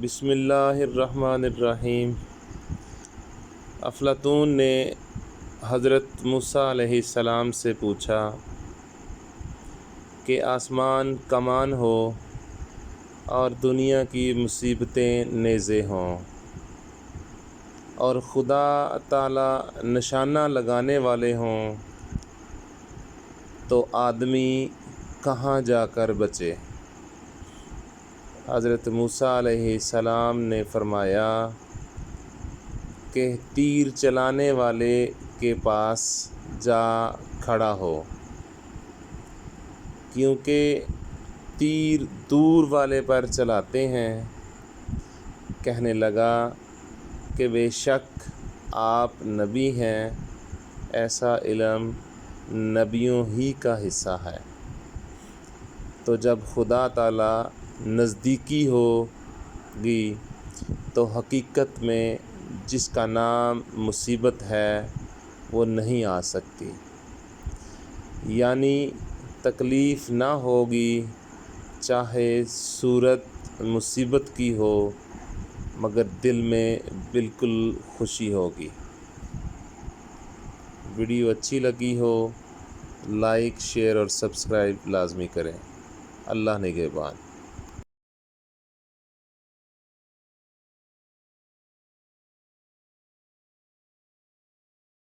بسم اللہ الرحمن الرحیم۔ افلاطون نے حضرت موسیٰ علیہ السلام سے پوچھا کہ آسمان کمان ہو اور دنیا کی مصیبتیں نیزے ہوں اور خدا تعالیٰ نشانہ لگانے والے ہوں تو آدمی کہاں جا کر بچے؟ حضرت موسیٰ علیہ السلام نے فرمایا کہ تیر چلانے والے کے پاس جا کھڑا ہو، کیونکہ تیر دور والے پر چلاتے ہیں۔ کہنے لگا کہ بے شک آپ نبی ہیں، ایسا علم نبیوں ہی کا حصہ ہے۔ تو جب خدا تعالیٰ نزدیکی ہوگی تو حقیقت میں جس کا نام مصیبت ہے وہ نہیں آ سکتی، یعنی تکلیف نہ ہوگی، چاہے صورت مصیبت کی ہو، مگر دل میں بالکل خوشی ہوگی۔ ویڈیو اچھی لگی ہو لائک، شیئر اور سبسکرائب لازمی کریں۔ اللہ نگہبان۔